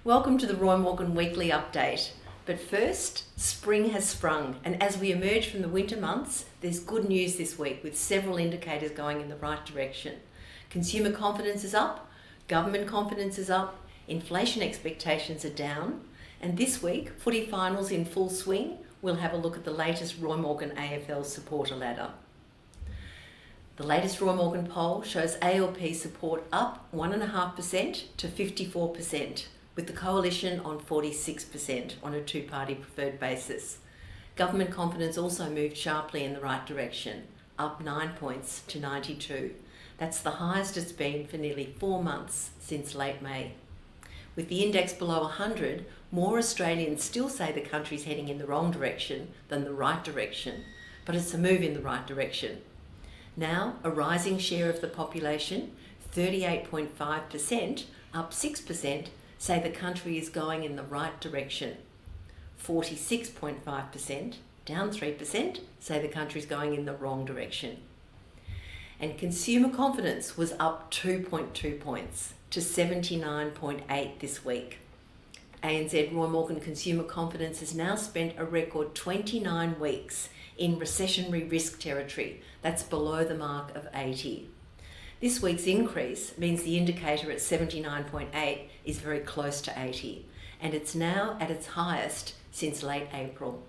Welcome to the Roy Morgan Weekly Update. But first, spring has sprung, and as we emerge from the winter months, there's good news this week with several indicators going in the right direction. Consumer confidence is up, government confidence is up, inflation expectations are down, and this week, footy finals in full swing. We'll have a look at the latest Roy Morgan AFL Supporter Ladder. The latest Roy Morgan poll shows ALP support up 1.5% to 54%, with the coalition on 46% on a two-party preferred basis. Government confidence also moved sharply in the right direction, up 9 points to 92. That's the highest it's been for nearly 4 months since late May. With the index below 100, more Australians still say the country's heading in the wrong direction than the right direction, but it's a move in the right direction. Now, a rising share of the population, 38.5%, up 6%, say the country is going in the right direction. 46.5%, down 3%, say the country's going in the wrong direction. And consumer confidence was up 2.2 points to 79.8 this week. ANZ Roy Morgan consumer confidence has now spent a record 29 weeks in recessionary risk territory. That's below the mark of 80. This week's increase means the indicator at 79.8 is very close to 80, and it's now at its highest since late April.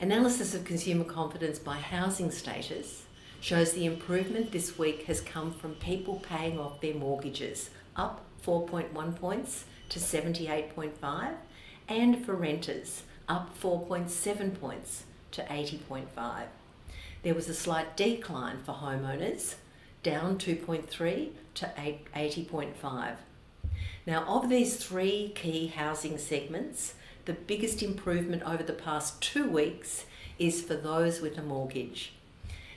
Analysis of consumer confidence by housing status shows the improvement this week has come from people paying off their mortgages, up 4.1 points to 78.5, and for renters, up 4.7 points to 80.5. There was a slight decline for homeowners, down 2.3 to 80.5. Now, of these three key housing segments, the biggest improvement over the past 2 weeks is for those with a mortgage,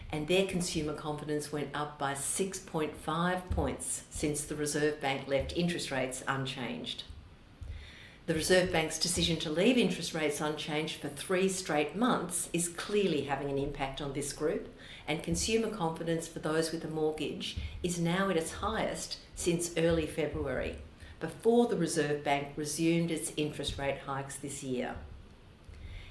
and their consumer confidence went up by 6.5 points since the Reserve Bank left interest rates unchanged. The Reserve Bank's decision to leave interest rates unchanged for 3 straight months is clearly having an impact on this group, and consumer confidence for those with a mortgage is now at its highest since early February, before the Reserve Bank resumed its interest rate hikes this year.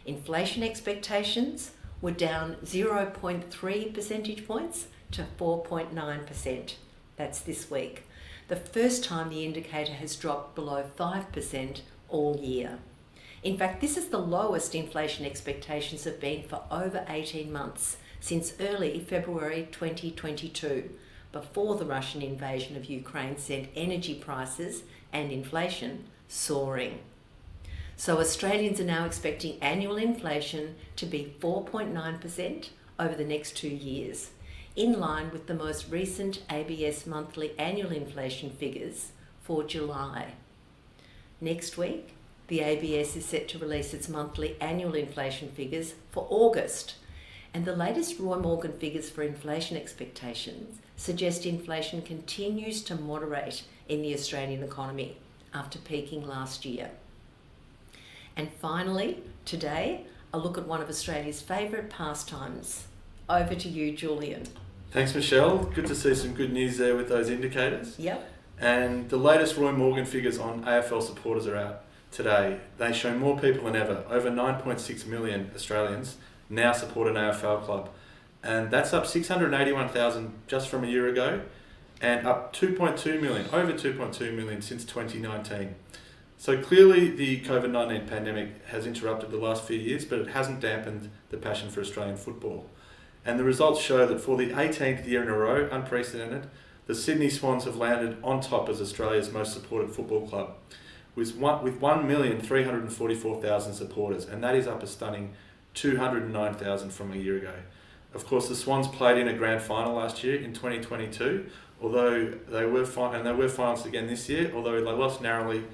Inflation expectations were down 0.3 percentage points to 4.9%. That's this week, the first time the indicator has dropped below 5% all year. In fact, this is the lowest inflation expectations have been for over 18 months, since early February 2022, before the Russian invasion of Ukraine sent energy prices and inflation soaring. So Australians are now expecting annual inflation to be 4.9% over the next 2 years, in line with the most recent ABS monthly annual inflation figures for July. Next week, the ABS is set to release its monthly annual inflation figures for August, and the latest Roy Morgan figures for inflation expectations suggest inflation continues to moderate in the Australian economy after peaking last year. And finally, today, a look at one of Australia's favourite pastimes. Over to you, Julian. Thanks, Michele. Good to see some good news there with those indicators. Yep. And the latest Roy Morgan figures on AFL supporters are out today. They show more people than ever. Over 9.6 million Australians now support an AFL club. And that's up 681,000 just from a year ago, and up 2.2 million, over 2.2 million since 2019. So clearly the COVID-19 pandemic has interrupted the last few years, but it hasn't dampened the passion for Australian football. And the results show that for the 18th year in a row, unprecedented, the Sydney Swans have landed on top as Australia's most supported football club, with 1,344,000 supporters, and that is up a stunning 209,000 from a year ago. Of course, the Swans played in a grand final last year in 2022, although they were finalists again this year, although they lost narrowly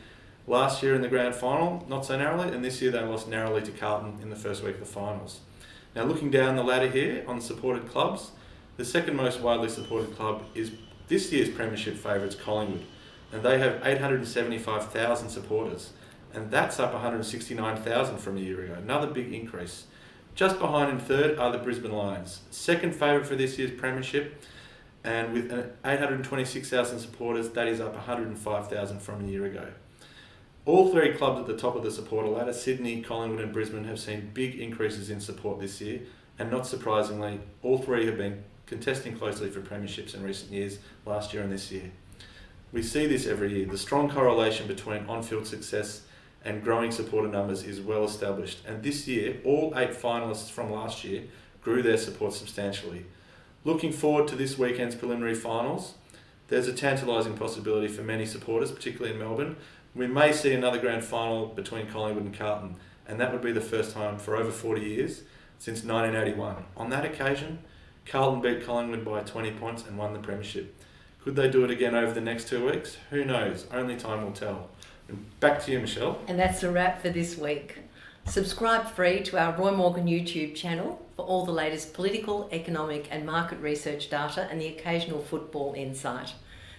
last year in the grand final, not so narrowly, and this year they lost narrowly to Carlton in the first week of the finals. Now, looking down the ladder here on supported clubs, the second most widely supported club is this year's premiership favourites, Collingwood, and they have 875,000 supporters, and that's up 169,000 from a year ago, another big increase. Just behind in third are the Brisbane Lions, second favourite for this year's premiership, and with 826,000 supporters, that is up 105,000 from a year ago. All three clubs at the top of the supporter ladder, Sydney, Collingwood and Brisbane, have seen big increases in support this year, and not surprisingly, all three have been contesting closely for premierships in recent years, last year and this year. We see this every year. The strong correlation between on-field success and growing supporter numbers is well established, and this year, all 8 finalists from last year grew their support substantially. Looking forward to this weekend's preliminary finals, there's a tantalising possibility for many supporters, particularly in Melbourne. We may see another grand final between Collingwood and Carlton, and that would be the first time for over 40 years since 1981. On that occasion, Carlton beat Collingwood by 20 points and won the premiership. Could they do it again over the next 2 weeks? Who knows? Only time will tell. And back to you, Michelle. And that's a wrap for this week. Subscribe free to our Roy Morgan YouTube channel for all the latest political, economic and market research data and the occasional football insight.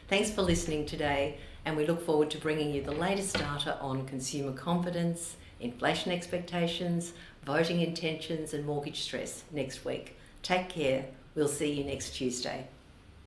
Thanks for listening today, and we look forward to bringing you the latest data on consumer confidence, inflation expectations, voting intentions and mortgage stress next week. Take care. We'll see you next Tuesday.